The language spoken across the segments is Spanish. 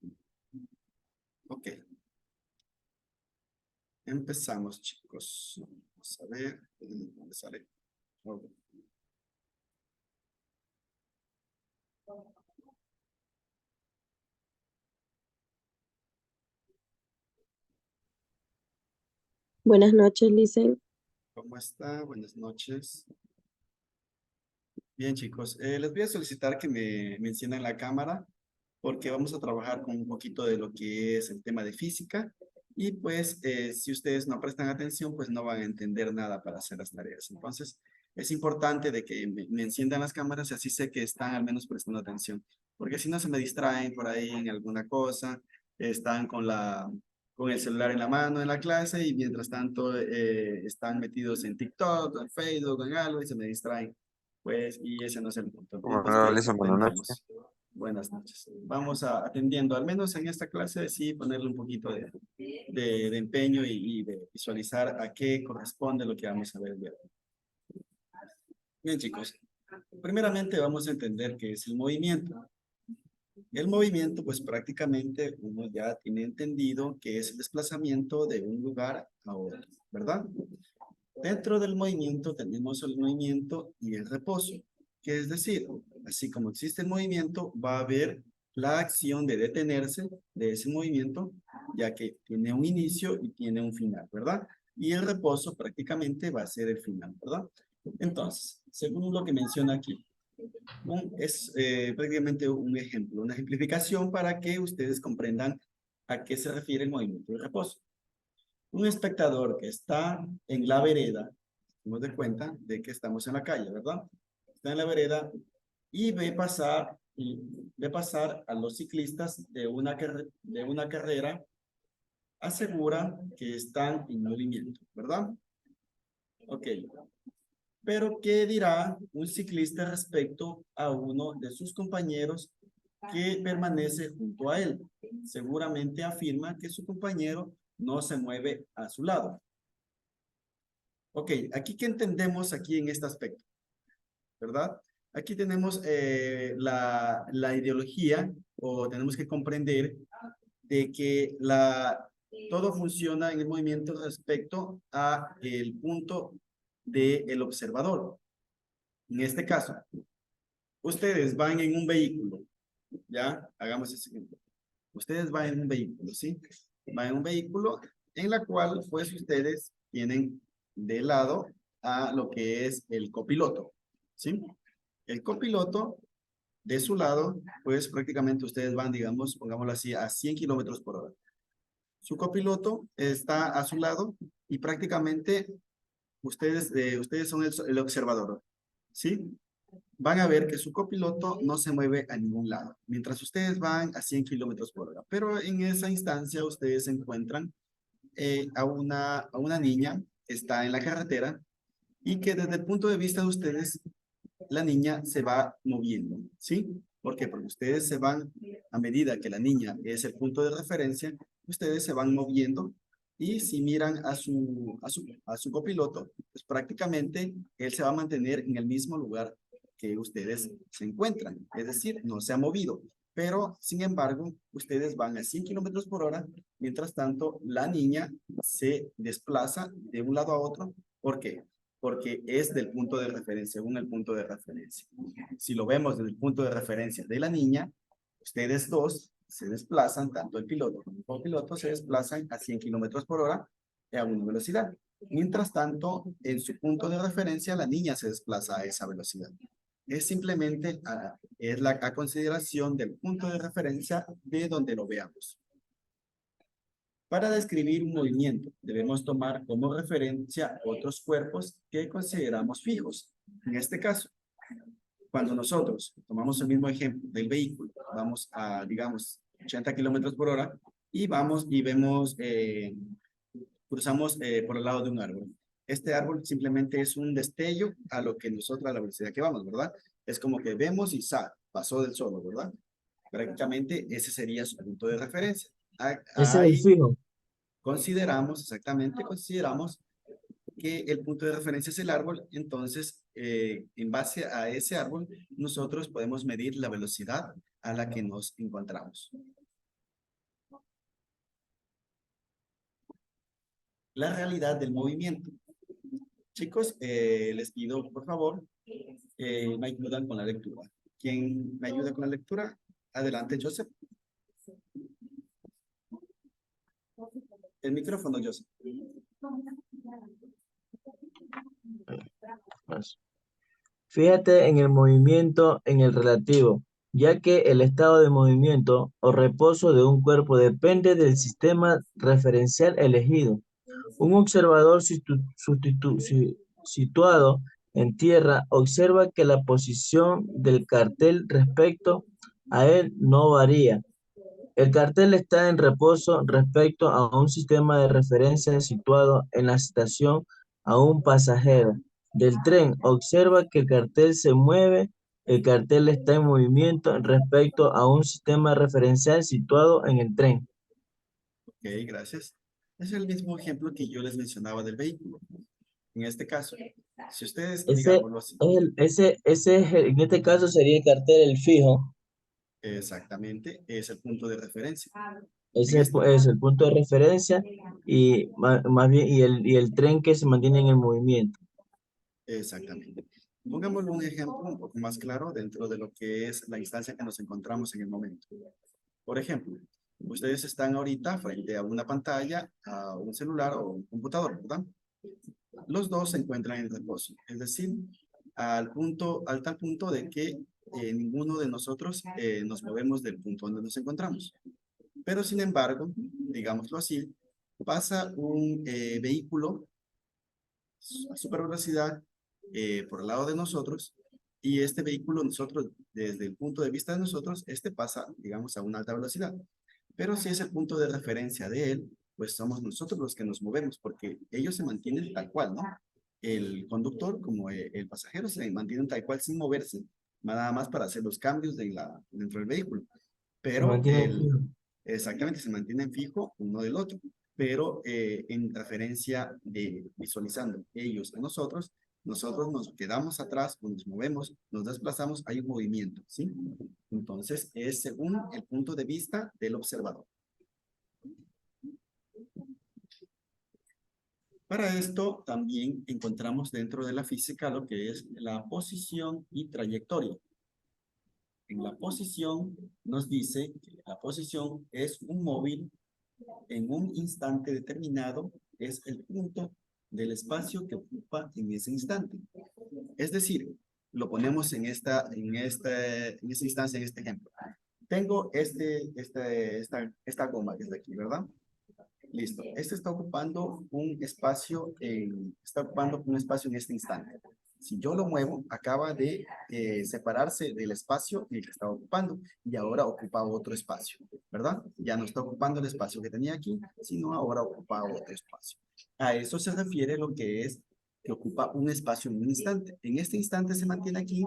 Sí. Ok. Empezamos, chicos. Vamos a ver. ¿Dónde sale? Ok. Buenas noches, Licen. ¿Cómo está? Buenas noches. Bien, chicos. Les voy a solicitar que me enciendan la cámara porque vamos a trabajar con un poquito de lo que es el tema de física y pues si ustedes no prestan atención, pues no van a entender nada para hacer las tareas. Entonces, es importante de que me enciendan las cámaras y así sé que están al menos prestando atención, porque si no se me distraen por ahí en alguna cosa, están con el celular en la mano en la clase y mientras tanto están metidos en TikTok, en Facebook, en algo y se me distraen. Pues, y ese no es el punto. El punto es Bueno, que Alison, buenas noches. atendamos. Buenas noches. Vamos a atendiendo, al menos en esta clase, sí, ponerle un poquito de empeño y de visualizar a qué corresponde lo que vamos a ver el día de hoy. Bien, chicos. Primeramente vamos a entender qué es el movimiento. El movimiento, pues prácticamente uno ya tiene entendido que es el desplazamiento de un lugar a otro, ¿verdad? Dentro del movimiento tenemos el movimiento y el reposo, que es decir, así como existe el movimiento, va a haber la acción de detenerse de ese movimiento, ya que tiene un inicio y tiene un final, ¿verdad? Y el reposo prácticamente va a ser el final, ¿verdad? Entonces, según lo que menciona aquí, es prácticamente un ejemplo, una ejemplificación para que ustedes comprendan a qué se refiere el movimiento y reposo. Un espectador que está en la vereda, nos de cuenta de que estamos en la calle, ¿verdad? Está en la vereda y ve pasar a los ciclistas de una carrera, asegura que están en movimiento, ¿verdad? Ok. Pero, ¿qué dirá un ciclista respecto a uno de sus compañeros que permanece junto a él? Seguramente afirma que su compañero no se mueve a su lado. Ok, aquí qué entendemos aquí en este aspecto, ¿verdad? Aquí tenemos la ideología o tenemos que comprender de que todo funciona en el movimiento respecto a el punto del observador. En este caso, ustedes van en un vehículo, ¿ya? Hagamos ese ejemplo. Ustedes van en un vehículo, ¿sí? Van en un vehículo en la cual, pues, ustedes tienen de lado a lo que es el copiloto, ¿sí? El copiloto, de su lado, pues, prácticamente ustedes van, digamos, pongámoslo así, a 100 kilómetros por hora. Su copiloto está a su lado y prácticamente ustedes son el observador, ¿sí? Van a ver que su copiloto no se mueve a ningún lado, mientras ustedes van a 100 kilómetros por hora. Pero en esa instancia ustedes encuentran a una niña que está en la carretera y que desde el punto de vista de ustedes, la niña se va moviendo, ¿sí? ¿Por qué? Porque ustedes se van, a medida que la niña es el punto de referencia, ustedes se van moviendo y si miran a su copiloto, pues prácticamente él se va a mantener en el mismo lugar que ustedes se encuentran, es decir, no se ha movido, pero sin embargo, ustedes van a 100 kilómetros por hora, mientras tanto, la niña se desplaza de un lado a otro. ¿Por qué? Porque es del punto de referencia, según el punto de referencia. Si lo vemos desde el punto de referencia de la niña, ustedes dos se desplazan, tanto el piloto como el copiloto se desplazan a 100 kilómetros por hora a una velocidad. Mientras tanto, en su punto de referencia, la niña se desplaza a esa velocidad. Es simplemente a consideración del punto de referencia de donde lo veamos. Para describir un movimiento, debemos tomar como referencia otros cuerpos que consideramos fijos. En este caso, cuando nosotros tomamos el mismo ejemplo del vehículo, vamos a, digamos, 80 kilómetros por hora y vamos y vemos, cruzamos por el lado de un árbol. Este árbol simplemente es un destello a lo que nosotros, a la velocidad que vamos, ¿verdad? Es como que vemos y pasó del solo, ¿verdad? Prácticamente ese sería su punto de referencia. Ese es el Ahí fijo. consideramos, exactamente, consideramos que el punto de referencia es el árbol, entonces en base a ese árbol nosotros podemos medir la velocidad a la que nos encontramos. la realidad del movimiento. Chicos, les pido, por favor, me ayudan con la lectura. ¿Quién me ayuda con la lectura? Adelante, Joseph. El micrófono, Joseph. Fíjate en el movimiento en el relativo, ya que el estado de movimiento o reposo de un cuerpo depende del sistema referencial elegido. Un observador situado en tierra observa que la posición del cartel respecto a él no varía. El cartel está en reposo respecto a un sistema de referencia situado en la estación a un pasajero del tren. Observa que el cartel se mueve, el cartel está en movimiento respecto a un sistema referencial situado en el tren. Ok, gracias. Es el mismo ejemplo que yo les mencionaba del vehículo. En este caso, si ustedes, digámoslo así, En este caso sería el cartel el fijo. exactamente, es el punto de referencia. Ese es el punto de referencia y más bien y el tren que se mantiene en el movimiento. Exactamente. Pongámosle un ejemplo un poco más claro dentro de lo que es la instancia que nos encontramos en el momento. Por ejemplo, ustedes están ahorita frente a una pantalla, a un celular o un computador, ¿verdad? Los dos se encuentran en reposo, es decir, al tal punto de que ninguno de nosotros nos movemos del punto donde nos encontramos. Pero sin embargo, digámoslo así, pasa un vehículo a super velocidad por el lado de nosotros y este vehículo nosotros, desde el punto de vista de nosotros, este pasa, digamos, a una alta velocidad. Pero si es el punto de referencia de él, pues somos nosotros los que nos movemos porque ellos se mantienen tal cual, ¿no? El conductor como el pasajero se mantienen tal cual sin moverse, nada más para hacer los cambios dentro del vehículo. Se Pero mantiene fijo. exactamente se mantienen fijo uno del otro, pero en referencia de visualizando ellos a nosotros, nosotros nos quedamos atrás, o nos movemos, nos desplazamos, hay un movimiento, ¿sí? Entonces es según el punto de vista del observador. Para esto también encontramos dentro de la física lo que es la posición y trayectoria. En la posición nos dice que la posición es un móvil en un instante determinado, es el punto del espacio que ocupa en ese instante. Es decir, lo ponemos en esta instancia, en este ejemplo. Tengo esta goma que está aquí, ¿verdad? Listo. Este está ocupando un espacio en este instante. Si yo lo muevo, acaba de separarse del espacio en el que estaba ocupando y ahora ocupa otro espacio, ¿verdad? Ya no está ocupando el espacio que tenía aquí, sino ahora ocupa otro espacio. A eso se refiere lo que es que ocupa un espacio en un instante. En este instante se mantiene aquí,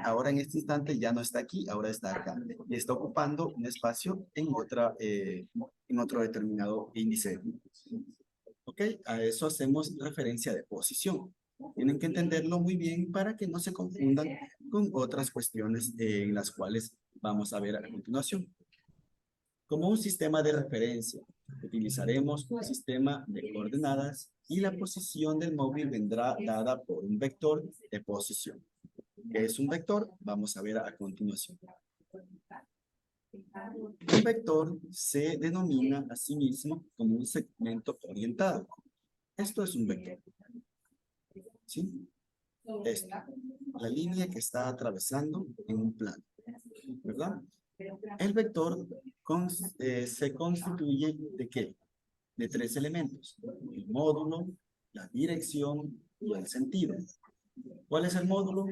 ahora en este instante ya no está aquí, ahora está acá. Y está ocupando un espacio en otro determinado índice. ¿Ok? A eso hacemos referencia de posición. Tienen que entenderlo muy bien para que no se confundan con otras cuestiones en las cuales vamos a ver a continuación. Como un sistema de referencia, utilizaremos un sistema de coordenadas y la posición del móvil vendrá dada por un vector de posición. ¿Qué es un vector? Vamos a ver a continuación. Un vector se denomina a sí mismo como un segmento orientado. Esto es un vector. ¿Sí? Esto. La línea que está atravesando en un plano. ¿Verdad? El vector se constituye ¿de qué? De tres elementos. El módulo, la dirección y el sentido. ¿Cuál es el módulo?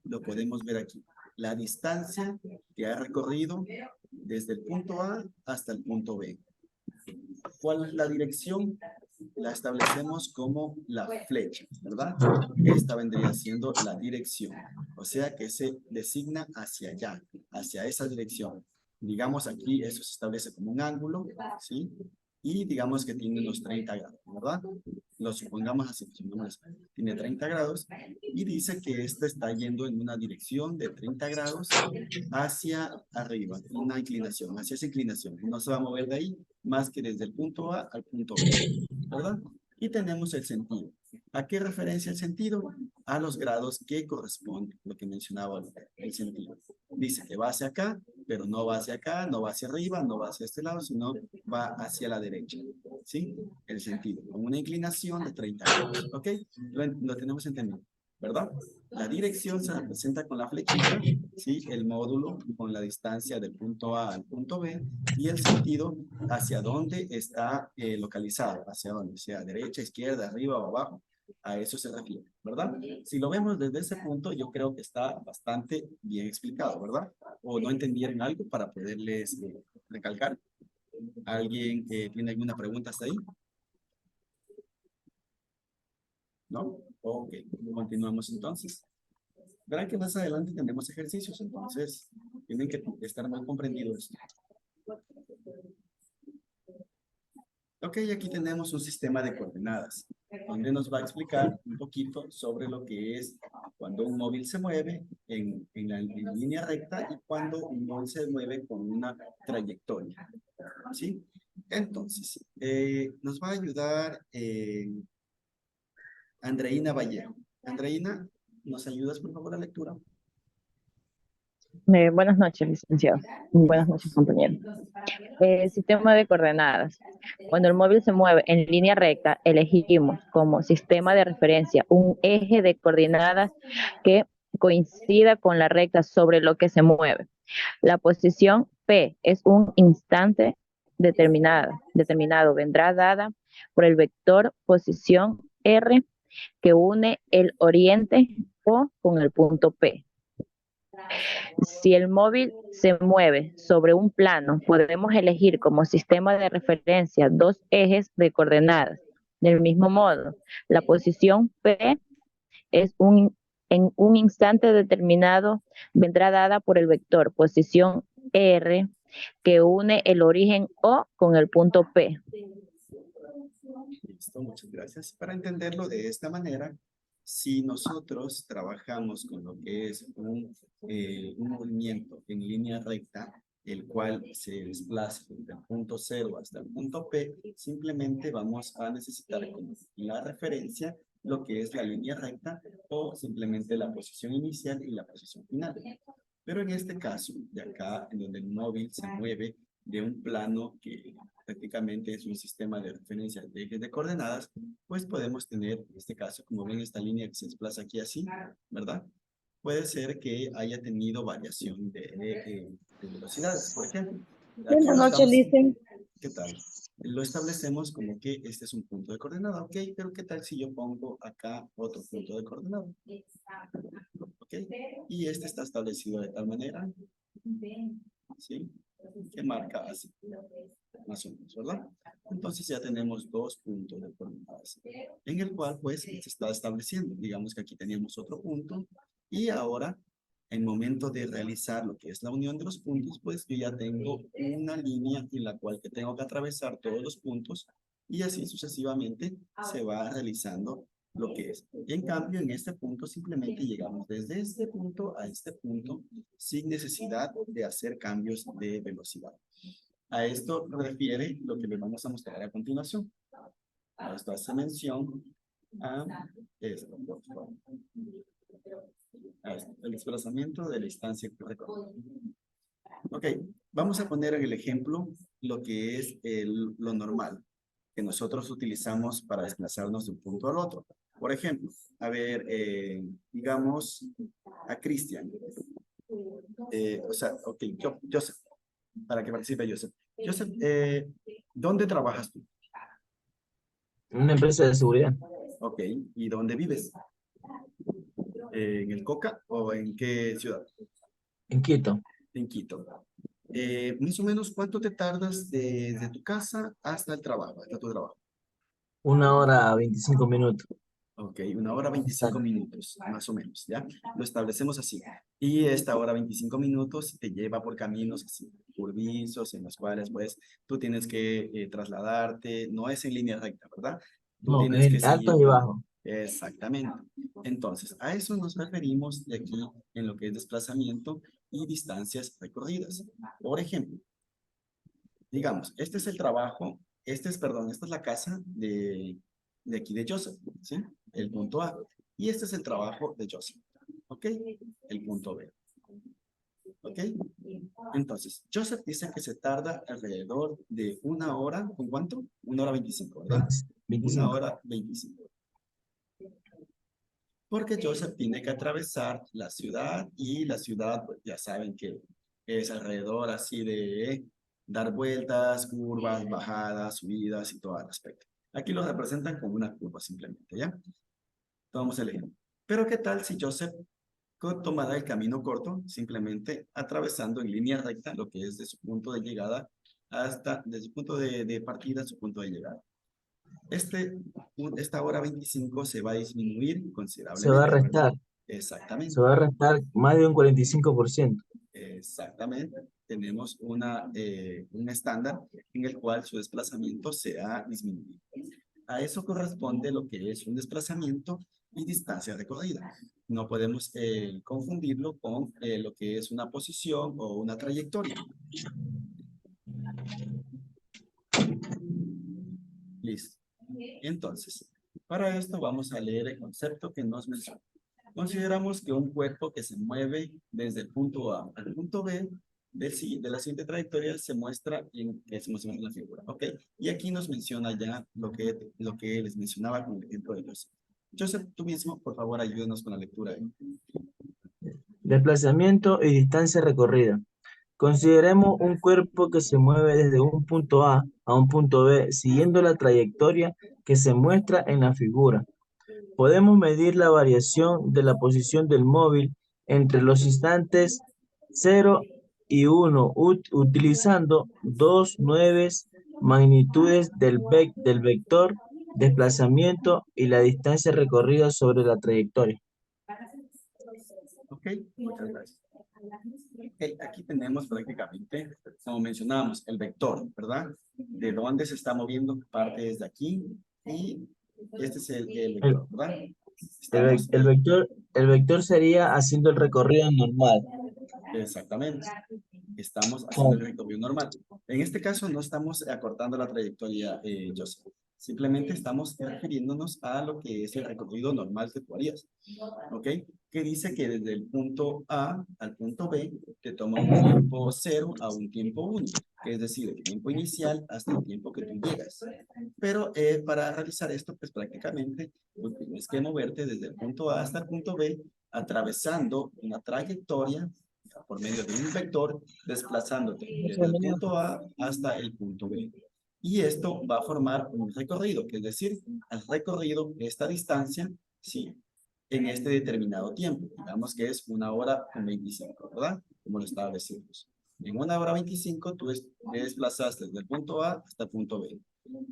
Lo podemos ver aquí. La distancia que ha recorrido desde el punto A hasta el punto B. ¿Cuál es la dirección? La establecemos como la flecha, ¿verdad? Esta vendría siendo la dirección. O sea que se designa hacia allá, hacia esa dirección. Digamos aquí, eso se establece como un ángulo, ¿sí? Y digamos que tiene los 30 grados, ¿verdad? Lo supongamos así, tiene 30 grados y dice que este está yendo en una dirección de 30 grados hacia arriba, una inclinación, hacia esa inclinación. No se va a mover de ahí más que desde el punto A al punto B, ¿verdad? Y tenemos el sentido. ¿A qué referencia el sentido? A los grados que corresponden, lo que mencionaba el sentido. Dice que va hacia acá, pero no va hacia acá, no va hacia arriba, no va hacia este lado, sino va hacia la derecha. ¿Sí? El sentido, con una inclinación de 30 grados. ¿Ok? Lo tenemos entendido, ¿verdad? La dirección se representa con la flechita, ¿sí? El módulo con la distancia del punto A al punto B y el sentido hacia dónde está localizado, hacia dónde, sea derecha, izquierda, arriba o abajo. A eso se refiere, ¿verdad? Si lo vemos desde ese punto, yo creo que está bastante bien explicado, ¿verdad? O no entendieron algo para poderles recalcar. ¿Alguien tiene alguna pregunta hasta ahí? ¿No? Ok, continuamos entonces. Verán que más adelante tendremos ejercicios, entonces tienen que estar mal comprendidos. Ok, aquí tenemos un sistema de coordenadas, donde nos va a explicar un poquito sobre lo que es cuando un móvil se mueve en línea recta y cuando un móvil se mueve con una trayectoria. ¿Sí? Entonces, nos va a ayudar Andreina Vallejo. Andreina, ¿nos ayudas por favor a la lectura? Buenas noches, licenciado. Buenas noches, compañero. Sistema de coordenadas. Cuando el móvil se mueve en línea recta, elegimos como sistema de referencia un eje de coordenadas que coincida con la recta sobre lo que se mueve. La posición P es un instante determinado, vendrá dada por el vector posición R que une el oriente O con el punto P. Si el móvil se mueve sobre un plano, podemos elegir como sistema de referencia dos ejes de coordenadas. Del mismo modo, la posición P es en un instante determinado vendrá dada por el vector posición R que une el origen O con el punto P. Listo, muchas gracias. Para entenderlo de esta manera, si nosotros trabajamos con lo que es un movimiento en línea recta, el cual se desplaza desde el punto 0 hasta el punto P, simplemente vamos a necesitar como la referencia lo que es la línea recta o simplemente la posición inicial y la posición final. Pero en este caso, de acá, en donde el móvil se mueve de un plano que prácticamente es un sistema de referencia de ejes de coordenadas, pues podemos tener, en este caso, como ven esta línea que se desplaza aquí así, ¿verdad? Puede ser que haya tenido variación de velocidades, por ejemplo. Aquí Buenas lo noches, estamos, Licen. ¿qué tal? Lo establecemos como que este es un punto de coordenada, ¿ok? Pero ¿qué tal si yo pongo acá otro punto de coordenada? ¿Ok? Y este está establecido de tal manera, ¿sí? Que marca así, más o menos, ¿verdad? Entonces ya tenemos dos puntos de coordenadas, en el cual pues se está estableciendo. Digamos que aquí teníamos otro punto y ahora, en momento de realizar lo que es la unión de los puntos, pues yo ya tengo una línea en la cual que tengo que atravesar todos los puntos y así sucesivamente se va realizando lo que es. Y en cambio, en este punto simplemente llegamos desde este punto a este punto sin necesidad de hacer cambios de velocidad. A esto refiere lo que le vamos a mostrar a continuación. A esto hace mención a esto, a esto, el desplazamiento de la distancia que recorre. Ok, vamos a poner en el ejemplo lo que es lo normal que nosotros utilizamos para desplazarnos de un punto al otro. Por ejemplo, a ver, digamos a Cristian. O sea, ok, Joseph, para que participe Joseph. Joseph, ¿dónde trabajas tú? Una empresa de seguridad. Ok, ¿y dónde vives? ¿En el Coca o en qué ciudad? En Quito. En Quito. Más o menos, ¿cuánto te tardas desde tu casa hasta el trabajo, hasta tu trabajo? 1 hora 25 minutos. Ok, 1 hora 25 minutos, más o menos, ¿ya? Lo establecemos así. Y esta hora 25 minutos te lleva por caminos así, curvizos, en los cuales, pues, tú tienes que trasladarte, no es en línea recta, ¿verdad? Tú No, tienes que en altos seguir y con... bajos. Exactamente. Entonces, a eso nos referimos de aquí en lo que es desplazamiento y distancias recorridas. Por ejemplo, digamos, este es el trabajo, esta es la casa de aquí de Joseph, ¿sí? El punto A. Y este es el trabajo de Joseph, ¿ok? El punto B. ¿Ok? Entonces, Joseph dice que se tarda alrededor de 1 hora, ¿con cuánto? 1 hora 25, ¿verdad? 25. 1 hora 25. Porque Joseph tiene que atravesar la ciudad y la ciudad, pues ya saben que es alrededor así de dar vueltas, curvas, bajadas, subidas y todo el aspecto. Aquí lo representan como una curva simplemente, ¿ya? Tomamos el ejemplo. Pero ¿qué tal si Joseph tomará el camino corto, simplemente atravesando en línea recta lo que es de su punto de llegada hasta, de su punto de partida a su punto de llegada? Esta hora 25 se va a disminuir Se va a considerablemente, ¿verdad? restar. Exactamente. Se va a restar más de un 45%. Exactamente. Tenemos un estándar en el cual su desplazamiento se ha disminuido. A eso corresponde lo que es un desplazamiento y distancia recorrida. No podemos confundirlo con lo que es una posición o una trayectoria. Listo. Entonces, para esto vamos a leer el concepto que nos menciona. Consideramos que un cuerpo que se mueve desde el punto A al punto B de la siguiente trayectoria se muestra en la figura, ¿ok? Y aquí nos menciona ya lo que les mencionaba con el ejemplo de Joseph. Joseph, tú mismo, por favor, ayúdenos con la lectura. Desplazamiento y distancia recorrida. Consideremos un cuerpo que se mueve desde un punto A a un punto B siguiendo la trayectoria que se muestra en la figura. Podemos medir la variación de la posición del móvil entre los instantes 0 y 1 utilizando dos nuevas magnitudes del vector desplazamiento y la distancia recorrida sobre la trayectoria. Ok, muchas gracias. Okay, aquí tenemos prácticamente, como mencionábamos, el vector, ¿verdad? De dónde se está moviendo, parte desde aquí y este es el vector, ¿verdad? Estamos, El vector sería haciendo el recorrido normal. exactamente. Estamos haciendo el Con- recorrido normal. En este caso no estamos acortando la trayectoria, Joseph. Simplemente estamos refiriéndonos a lo que es el recorrido normal que tú harías. ¿Ok? Que dice que desde el punto A al punto B te toma un tiempo 0 a un tiempo 1. Que es decir, el tiempo inicial hasta el tiempo que tú llegas. Pero para realizar esto, pues prácticamente pues, tienes que moverte desde el punto A hasta el punto B, atravesando una trayectoria por medio de un vector, desplazándote desde el punto A hasta el punto B. Y esto va a formar un recorrido, que es decir, has recorrido esta distancia, sí, en este determinado tiempo. Digamos que es 1 hora 25, ¿verdad? Como lo establecimos. En 1 hora 25 tú te desplazaste desde el punto A hasta el punto B.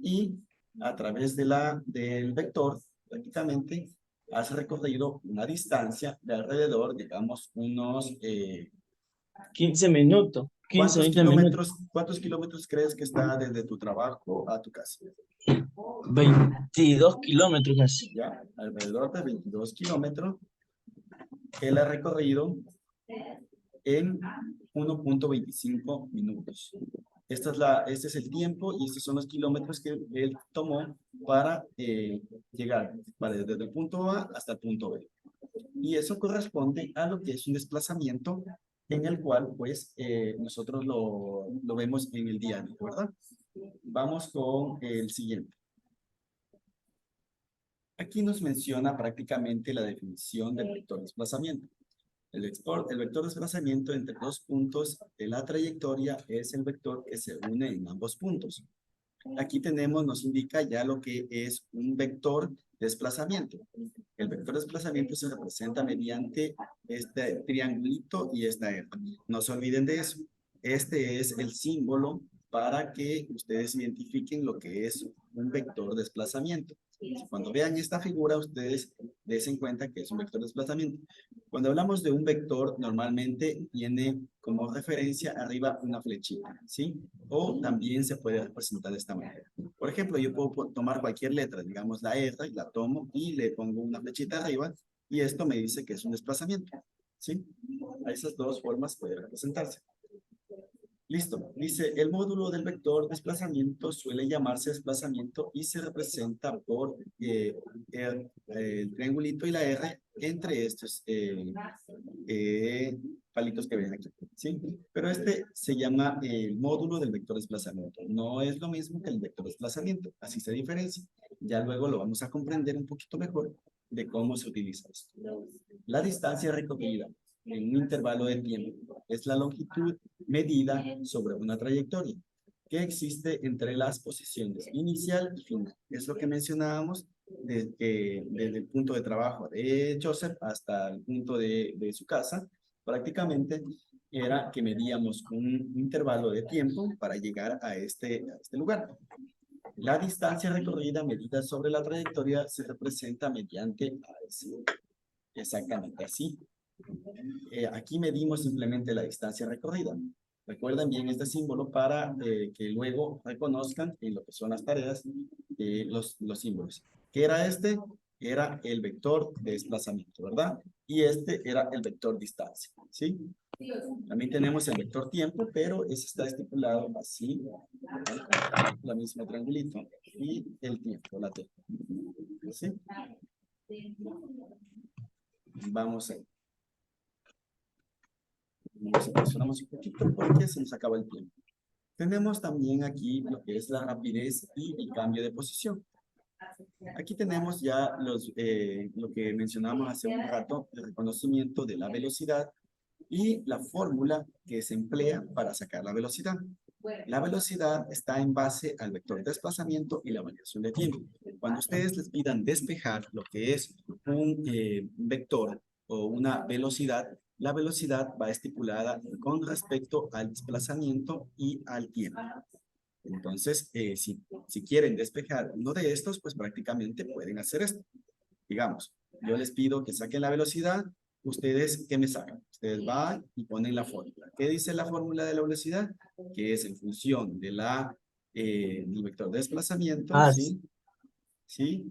Y a través del vector, prácticamente, has recorrido una distancia de alrededor, digamos, unos 15 minutos, 15, 20 minutos, ¿cuántos kilómetros crees que está desde tu trabajo a tu casa? 22 kilómetros casi. Ya, alrededor de 22 kilómetros. Él ha recorrido en 1.25 minutos. Este es el tiempo y estos son los kilómetros que él tomó para llegar desde el punto A hasta el punto B. Y eso corresponde a lo que es un desplazamiento en el cual, pues, nosotros lo vemos en el día a día, ¿verdad? Vamos con el siguiente. Aquí nos menciona prácticamente la definición del vector de desplazamiento. El vector de desplazamiento entre dos puntos de la trayectoria es el vector que se une en ambos puntos. Aquí nos indica ya lo que es un vector de desplazamiento. El vector de desplazamiento se representa mediante este triangulito y esta R. No se olviden de eso. Este es el símbolo para que ustedes identifiquen lo que es un vector de desplazamiento. Cuando vean esta figura, ustedes den cuenta que es un vector de desplazamiento. Cuando hablamos de un vector, normalmente tiene como referencia arriba una flechita, ¿sí? O también se puede representar de esta manera. Por ejemplo, yo puedo tomar cualquier letra, digamos la R, y la tomo y le pongo una flechita arriba, y esto me dice que es un desplazamiento, ¿sí? A esas dos formas puede representarse. Listo. Dice, el módulo del vector desplazamiento suele llamarse desplazamiento y se representa por el triangulito y la R entre estos palitos que ven aquí, ¿sí? Pero este se llama el módulo del vector desplazamiento. No es lo mismo que el vector desplazamiento, así se diferencia. Ya luego lo vamos a comprender un poquito mejor de cómo se utiliza esto. La distancia recorrida en un intervalo de tiempo es la longitud medida sobre una trayectoria que existe entre las posiciones inicial y final. Es lo que mencionábamos desde el punto de trabajo de Joseph hasta el punto de su casa. Prácticamente era que medíamos un intervalo de tiempo para llegar a este lugar. La distancia recorrida medida sobre la trayectoria se representa mediante exactamente así. Aquí medimos simplemente la distancia recorrida. Recuerden bien este símbolo para que luego reconozcan en lo que son las tareas los símbolos. ¿Qué era este? Era el vector de desplazamiento, ¿verdad? Y este era el vector distancia, ¿sí? También tenemos el vector tiempo, pero ese está estipulado así, la misma triangulito, y el tiempo, la T. ¿Sí? Vamos a ver. Nos apresuramos un poquito porque se nos acaba el tiempo. Tenemos también aquí lo que es la rapidez y el cambio de posición. Aquí tenemos ya lo que mencionamos hace un rato, el reconocimiento de la velocidad y la fórmula que se emplea para sacar la velocidad. La velocidad está en base al vector de desplazamiento y la variación de tiempo. Cuando ustedes les pidan despejar lo que es un vector o una velocidad, la velocidad va estipulada con respecto al desplazamiento y al tiempo. Entonces, si quieren despejar uno de estos, pues prácticamente pueden hacer esto. Digamos, yo les pido que saquen la velocidad. ¿Ustedes qué me sacan? Ustedes van y ponen la fórmula. ¿Qué dice la fórmula de la velocidad? Que es en función de del vector de desplazamiento, ¿sí? ¿Sí?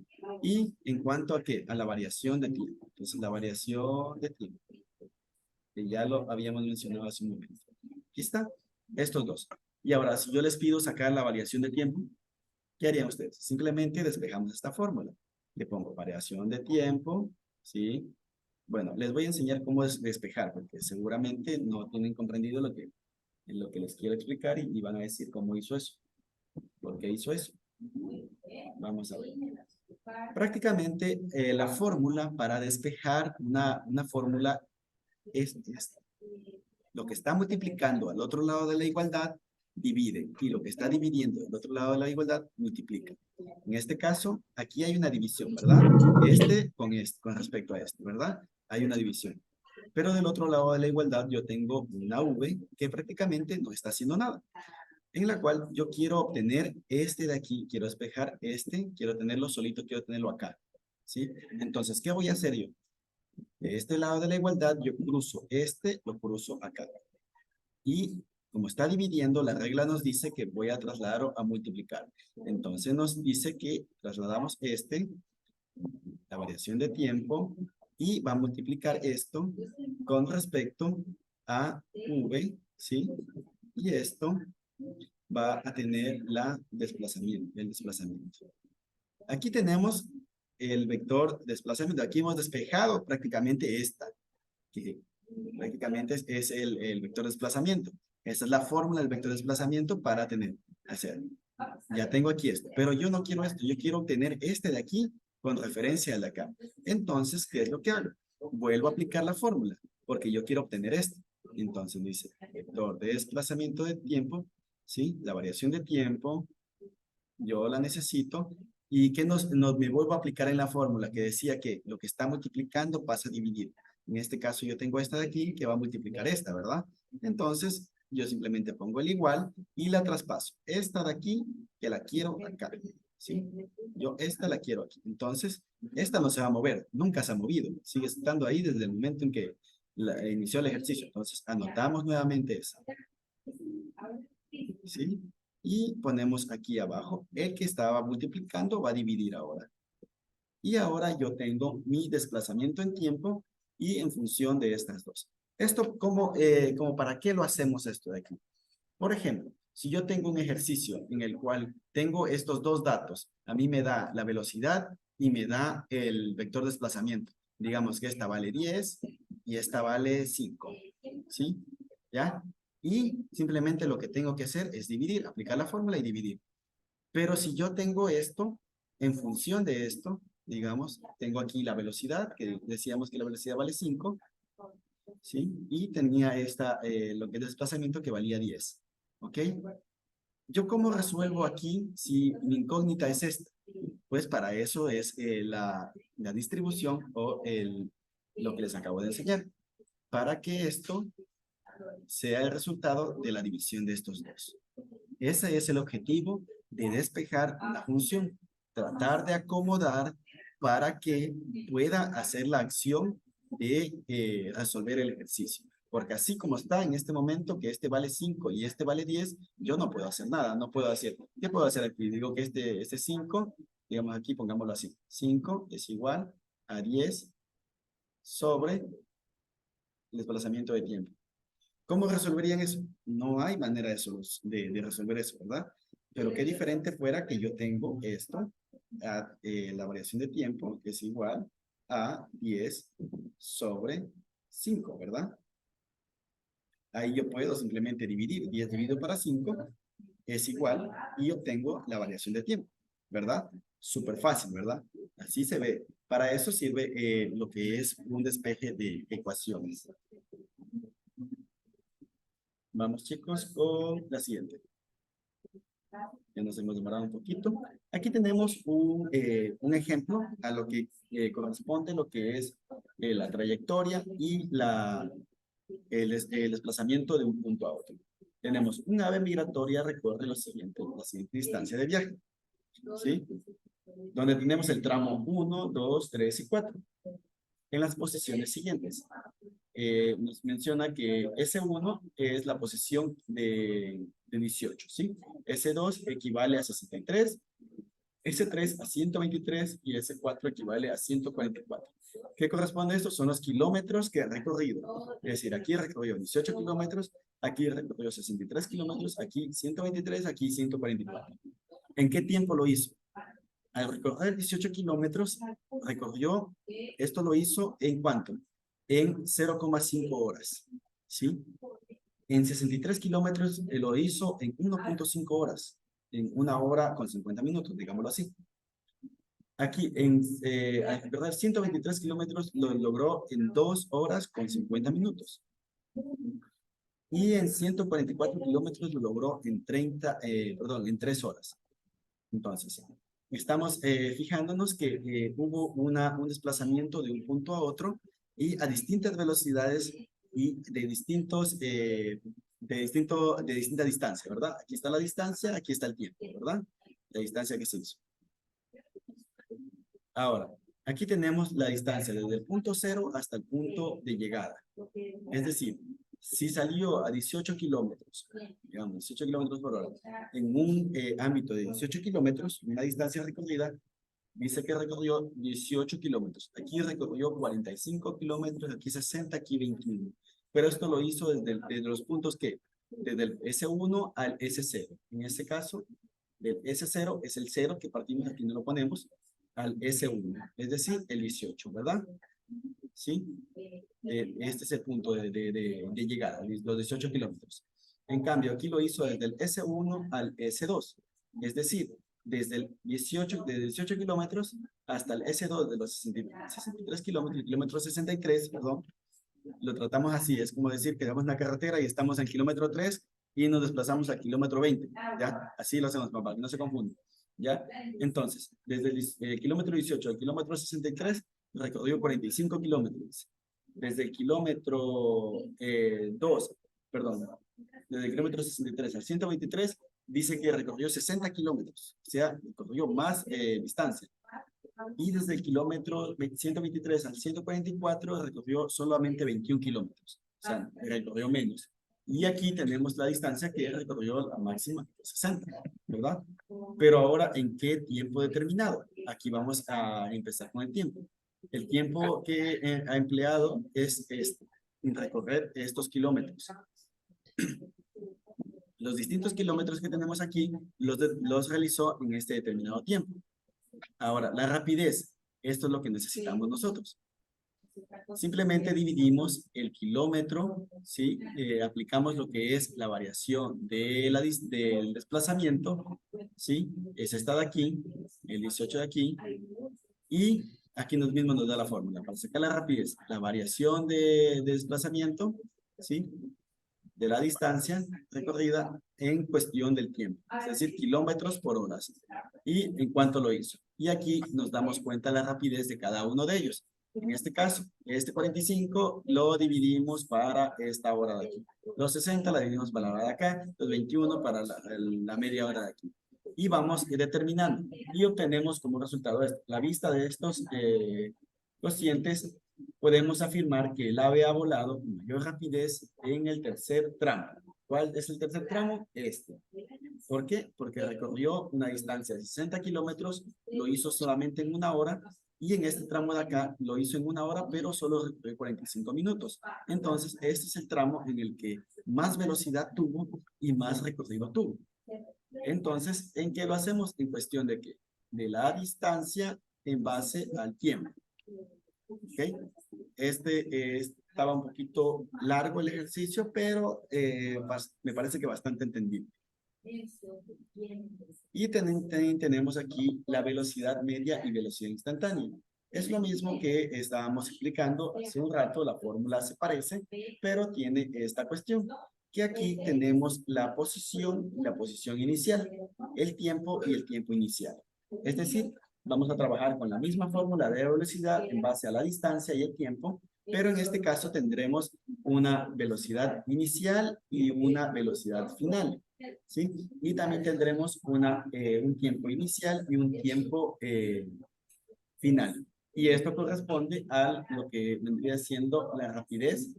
Y en cuanto a qué? A la variación de tiempo. Entonces, la variación de tiempo, que ya lo habíamos mencionado hace un momento. Aquí está, estos dos. Y ahora, si yo les pido sacar la variación de tiempo, ¿qué harían ustedes? Simplemente despejamos esta fórmula. Le pongo variación de tiempo, ¿sí? Bueno, les voy a enseñar cómo es despejar, porque seguramente no tienen comprendido lo que les quiero explicar y van a decir cómo hizo eso. ¿Por qué hizo eso? Vamos a ver. Prácticamente la fórmula para despejar una fórmula es esta. Lo que está multiplicando al otro lado de la igualdad divide, y lo que está dividiendo al otro lado de la igualdad multiplica. En este caso, aquí hay una división, ¿verdad? Con respecto a este, ¿verdad? Hay una división. Pero del otro lado de la igualdad yo tengo una V que prácticamente no está haciendo nada, en la cual yo quiero obtener este de aquí, quiero despejar este, quiero tenerlo solito, quiero tenerlo acá, ¿sí? Entonces, ¿qué voy a hacer yo? De este lado de la igualdad yo cruzo lo cruzo acá. Y como está dividiendo, la regla nos dice que voy a trasladar o a multiplicar. Entonces nos dice que trasladamos la variación de tiempo, y va a multiplicar esto con respecto a V, ¿sí? Y esto va a tener el desplazamiento. Aquí tenemos el vector desplazamiento. Aquí hemos despejado prácticamente que prácticamente es el vector desplazamiento. Esa es la fórmula del vector desplazamiento para hacer. Ya tengo aquí esto, pero yo no quiero esto, yo quiero obtener este de aquí con referencia al de acá. Entonces, ¿qué es lo que hago? Vuelvo a aplicar la fórmula, porque yo quiero obtener esto. Entonces dice, vector de desplazamiento de tiempo, ¿sí? La variación de tiempo, yo la necesito, y que me vuelvo a aplicar en la fórmula que decía que lo que está multiplicando pasa a dividir. En este caso yo tengo esta de aquí que va a multiplicar esta, ¿verdad? Entonces yo simplemente pongo el igual y la traspaso. Esta de aquí, que la quiero acá, ¿sí? Yo esta la quiero aquí. Entonces, esta no se va a mover, nunca se ha movido. Sigue estando ahí desde el momento en que inició el ejercicio. Entonces, anotamos nuevamente esa. ¿Sí? Y ponemos aquí abajo, el que estaba multiplicando va a dividir ahora. Y ahora yo tengo mi desplazamiento en tiempo y en función de estas dos. Esto, como para qué lo hacemos esto de aquí? Por ejemplo, si yo tengo un ejercicio en el cual tengo estos dos datos, a mí me da la velocidad y me da el vector de desplazamiento. Digamos que esta vale 10 y esta vale 5, ¿sí? ¿Ya? Y simplemente lo que tengo que hacer es dividir, aplicar la fórmula y dividir. Pero si yo tengo esto, en función de esto, digamos, tengo aquí la velocidad, que decíamos que la velocidad vale 5, ¿sí? Y tenía lo que es desplazamiento que valía 10, ¿ok? ¿Yo cómo resuelvo aquí si mi incógnita es esta? Pues para eso es la distribución o lo que les acabo de enseñar, para que esto sea el resultado de la división de estos dos. Ese es el objetivo de despejar la función, tratar de acomodar para que pueda hacer la acción de resolver el ejercicio. Porque así como está en este momento, que este vale 5 y este vale 10, yo no puedo hacer nada, no puedo hacer. ¿Qué puedo hacer aquí? Digo que este 5, digamos aquí, pongámoslo así, 5 es igual a 10 sobre el desplazamiento de tiempo. ¿Cómo resolverían eso? No hay manera de resolver eso, ¿verdad? Pero qué diferente fuera que yo tengo esto, la variación de tiempo, que es igual a 10 sobre 5, ¿verdad? Ahí yo puedo simplemente dividir 10 dividido para 5 es igual y obtengo la variación de tiempo, ¿verdad? Súper fácil, ¿verdad? Así se ve. Para eso sirve lo que es un despeje de ecuaciones. Vamos, chicos, con la siguiente. Ya nos hemos demorado un poquito. Aquí tenemos un ejemplo a lo que corresponde lo que es la trayectoria y el desplazamiento de un punto a otro. Tenemos un ave migratoria recorre la siguiente distancia de viaje, ¿sí? Donde tenemos el tramo 1, 2, 3 y 4. En las posiciones siguientes. Nos menciona que S1 es la posición de 18, ¿sí? S2 equivale a 63, S3 a 123 y S4 equivale a 144. ¿Qué corresponde a esto? Son los kilómetros que ha recorrido. Es decir, aquí recorrió 18 kilómetros, aquí recorrió 63 kilómetros, aquí 123, aquí 144. ¿En qué tiempo lo hizo? Al recorrer 18 kilómetros, esto lo hizo ¿en cuánto? En 0,5 horas, ¿sí? En 63 kilómetros lo hizo en 1,5 horas, en 1 hora con 50 minutos, digámoslo así. Aquí, al recorrer 123 kilómetros, lo logró en 2 horas con 50 minutos. Y en 144 kilómetros lo logró en 3 horas. Entonces, estamos fijándonos que hubo un desplazamiento de un punto a otro y a distintas velocidades y de distinta distancia, ¿verdad? Aquí está la distancia, aquí está el tiempo, ¿verdad? La distancia que se hizo. Ahora, aquí tenemos la distancia desde el punto 0 hasta el punto de llegada. Es decir, si salió a 18 kilómetros, digamos, 18 kilómetros por hora, en un ámbito de 18 kilómetros, una distancia recorrida, dice que recorrió 18 kilómetros. Aquí recorrió 45 kilómetros, aquí 60, aquí 21. Pero esto lo hizo desde los puntos que, desde el S1 al S0. En este caso, del S0 es el 0 que partimos, aquí no lo ponemos, al S1, es decir, el 18, ¿verdad? ¿Sí? Este es el punto de llegada, los 18 kilómetros. En cambio, aquí lo hizo desde el S1 al S2, es decir, desde el 18 kilómetros hasta el S2 de los 63 kilómetros, el kilómetro 63, perdón, lo tratamos así, es como decir que damos una carretera y estamos en kilómetro 3 y nos desplazamos al kilómetro 20, ¿ya? Así lo hacemos, papá, no se confunde, ¿ya? Entonces, desde el kilómetro 18 al kilómetro 63, recorrió 45 kilómetros. Desde el kilómetro 2, perdón, desde el kilómetro 63 al 123, dice que recorrió 60 kilómetros, o sea, recorrió más distancia. Y desde el kilómetro 123 al 144 recorrió solamente 21 kilómetros, o sea, recorrió menos. Y aquí tenemos la distancia que recorrió la máxima, 60, ¿verdad? Pero ahora, ¿en qué tiempo determinado? Aquí vamos a empezar con el tiempo. El tiempo que ha empleado es en recorrer estos kilómetros. Los distintos kilómetros que tenemos aquí los realizó en este determinado tiempo. Ahora, la rapidez, esto es lo que necesitamos nosotros. Simplemente dividimos el kilómetro, ¿sí? Aplicamos lo que es la variación del desplazamiento, ¿sí? Ese está de aquí, el 18 de aquí, y aquí mismo nos da la fórmula. Para sacar la rapidez, la variación de desplazamiento, ¿sí? De la distancia recorrida en cuestión del tiempo, es decir, kilómetros por hora. Y en cuánto lo hizo. Y aquí nos damos cuenta de la rapidez de cada uno de ellos. En este caso, este 45 lo dividimos para esta hora de aquí. Los 60 la dividimos para la hora de acá, los 21 para la media hora de aquí. Y vamos determinando. Y obtenemos como resultado esto. La vista de estos cocientes, podemos afirmar que el ave ha volado con mayor rapidez en el tercer tramo. ¿Cuál es el tercer tramo? Este. ¿Por qué? Porque recorrió una distancia de 60 kilómetros, lo hizo solamente en una hora, y en este tramo de acá lo hizo en una hora, pero solo recorrió 45 minutos. Entonces, este es el tramo en el que más velocidad tuvo y más recorrido tuvo. Entonces, ¿en qué lo hacemos? En cuestión de qué? De la distancia en base al tiempo. ¿Ok? Estaba un poquito largo el ejercicio, pero me parece que bastante entendible. Y también tenemos aquí la velocidad media y velocidad instantánea. Es lo mismo que estábamos explicando hace un rato, la fórmula se parece, pero tiene esta cuestión, que aquí tenemos la posición inicial, el tiempo y el tiempo inicial. Es decir, vamos a trabajar con la misma fórmula de velocidad en base a la distancia y el tiempo, pero en este caso tendremos una velocidad inicial y una velocidad final, ¿sí? Y también tendremos un tiempo inicial y un tiempo final. Y esto corresponde a lo que vendría siendo la rapidez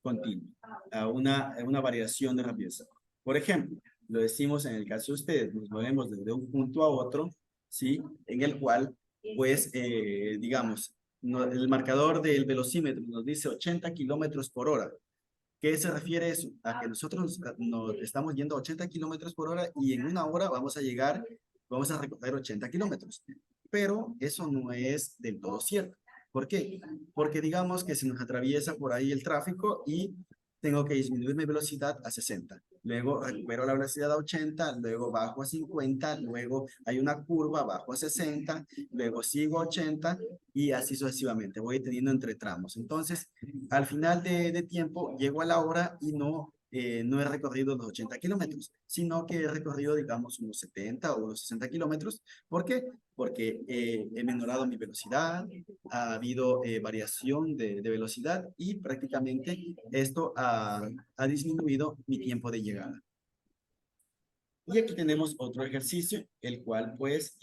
continua, a una variación de rapidez. Por ejemplo, lo decimos en el caso de ustedes, nos movemos desde un punto a otro, ¿sí? En el cual, pues, digamos, el marcador del velocímetro nos dice 80 kilómetros por hora. ¿Qué se refiere eso? A que nosotros nos estamos yendo a 80 kilómetros por hora y en una hora vamos a recorrer 80 kilómetros. Pero eso no es del todo cierto. ¿Por qué? Porque digamos que se nos atraviesa por ahí el tráfico y tengo que disminuir mi velocidad a 60. Luego recupero la velocidad a 80, luego bajo a 50, luego hay una curva, bajo a 60, luego sigo a 80 y así sucesivamente. Voy teniendo entre tramos. Entonces, al final de tiempo, llego a la hora y no he recorrido los 80 kilómetros, sino que he recorrido, digamos, unos 70 o unos 60 kilómetros. ¿Por qué? Porque he menorado mi velocidad, ha habido variación de velocidad y prácticamente esto ha disminuido mi tiempo de llegada. Y aquí tenemos otro ejercicio, el cual pues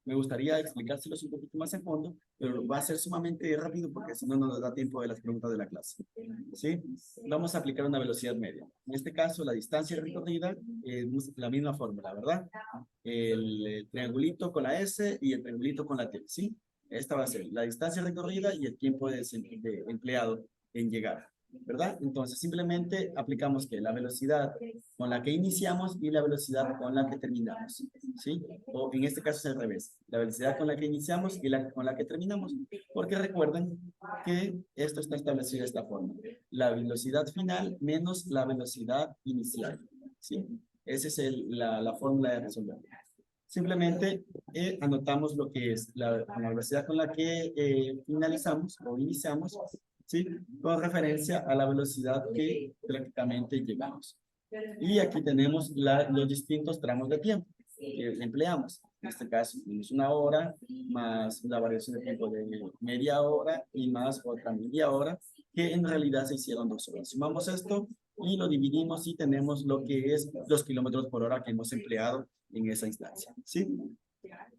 me gustaría explicárselos un poquito más a fondo, pero va a ser sumamente rápido porque si no nos da tiempo de las preguntas de la clase. ¿Sí? Vamos a aplicar una velocidad media. En este caso, la distancia recorrida es la misma fórmula, ¿verdad? El triangulito con la S y el triangulito con la T, ¿sí? Esta va a ser la distancia recorrida y el tiempo de empleado en llegar, ¿verdad? Entonces, simplemente aplicamos que la velocidad con la que iniciamos y la velocidad con la que terminamos, ¿sí? O en este caso es al revés, la velocidad con la que iniciamos y con la que terminamos, porque recuerden que esto está establecido de esta forma, la velocidad final menos la velocidad inicial, ¿sí? Esa es la fórmula de resolver. Simplemente anotamos lo que es la velocidad con la que finalizamos o iniciamos, ¿sí? Con referencia a la velocidad que prácticamente llegamos. Y aquí tenemos los distintos tramos de tiempo que empleamos. En este caso, tenemos una hora, más la variación de tiempo de media hora y más otra media hora, que en realidad se hicieron 2 horas. Sumamos esto y lo dividimos y tenemos lo que es los kilómetros por hora que hemos empleado en esa instancia, ¿sí?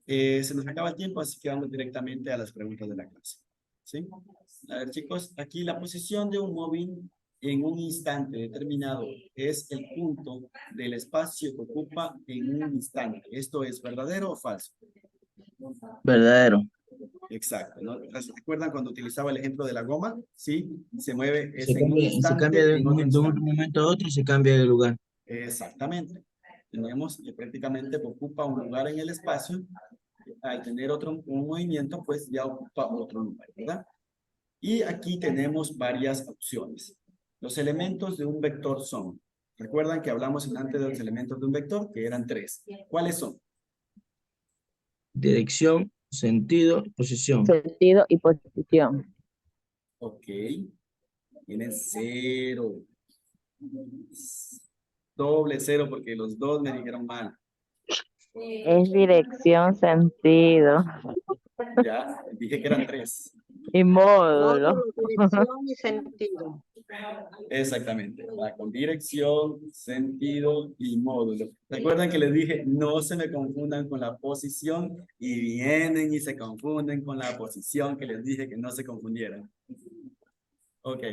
Se nos acaba el tiempo, así que vamos directamente a las preguntas de la clase, ¿sí? A ver, chicos, aquí la posición de un móvil en un instante determinado es el punto del espacio que ocupa en un instante. ¿Esto es verdadero o falso? Verdadero. Exacto, ¿no? ¿Recuerdan cuando utilizaba el ejemplo de la goma? Sí, se mueve Se en un cambia instante, de en otro un instante. momento a otro, se cambia de lugar. Exactamente. Tenemos que prácticamente ocupa un lugar en el espacio. Al tener un movimiento, pues ya ocupa otro lugar, ¿verdad? Y aquí tenemos varias opciones. Los elementos de un vector son, recuerdan que hablamos antes de los elementos de un vector, que eran 3. ¿Cuáles son? Dirección, sentido, posición. Sentido y posición. Ok. Tienen 0. Doble 0 porque los dos me dijeron mal. Es dirección, sentido Ya, dije que eran 3. y módulo. Módulo, dirección y sentido. Exactamente, va con dirección, sentido y módulo. Recuerden que les dije, no se me confundan con la posición y vienen y se confunden con la posición que les dije que no se confundieran. Ok.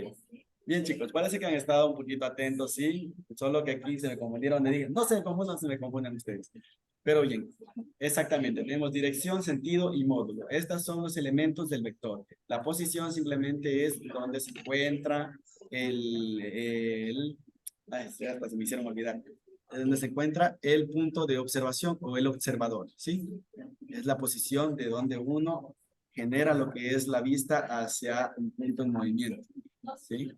Bien, chicos, parece que han estado un poquito atentos, sí. Solo que aquí se me confundieron. Me dije, no se me confundan ustedes. Pero bien, exactamente. Tenemos dirección, sentido y módulo. Estos son los elementos del vector. La posición simplemente es donde se encuentra ay, hasta se me hicieron olvidar. Es donde se encuentra el punto de observación o el observador, ¿sí? Es la posición de donde uno genera lo que es la vista hacia un punto en movimiento. ¿Sí?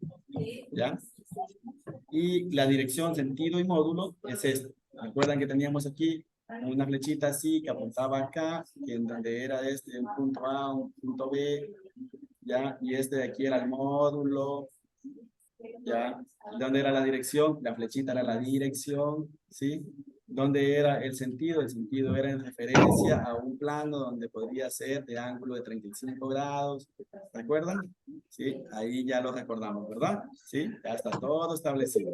¿Ya? Y la dirección, sentido y módulo es esto. Recuerdan que teníamos aquí una flechita así que apuntaba acá, que en donde era un punto A, un punto B, ¿ya? Y este de aquí era el módulo, ¿ya? ¿Dónde era la dirección? La flechita era la dirección, ¿sí? ¿Dónde era el sentido? El sentido era en referencia a un plano donde podría ser de ángulo de 35 grados. ¿Recuerdan? Sí, ahí ya lo recordamos, ¿verdad? Sí, ya está todo establecido.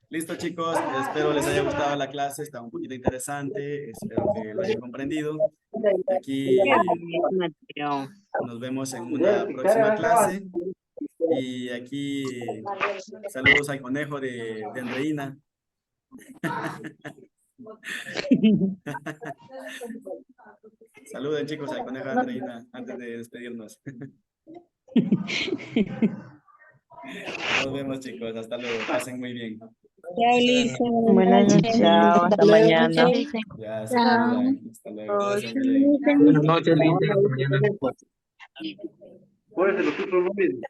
Listo, chicos. Espero les haya gustado la clase. Está un poquito interesante. Espero que lo hayan comprendido. Aquí nos vemos en una próxima clase. Y aquí, saludos al conejo de Andreina. Saluden, chicos, al conejo de Andreina antes de despedirnos. Nos vemos, chicos. Hasta luego. Pasen muy bien. Chao, Lisa. Buenas noches. Chao, hasta mañana. Ya se cuidan. Hasta luego. Pasen bien. Buenas noches, Lisa. Hasta mañana. Por eso los otros no vienen.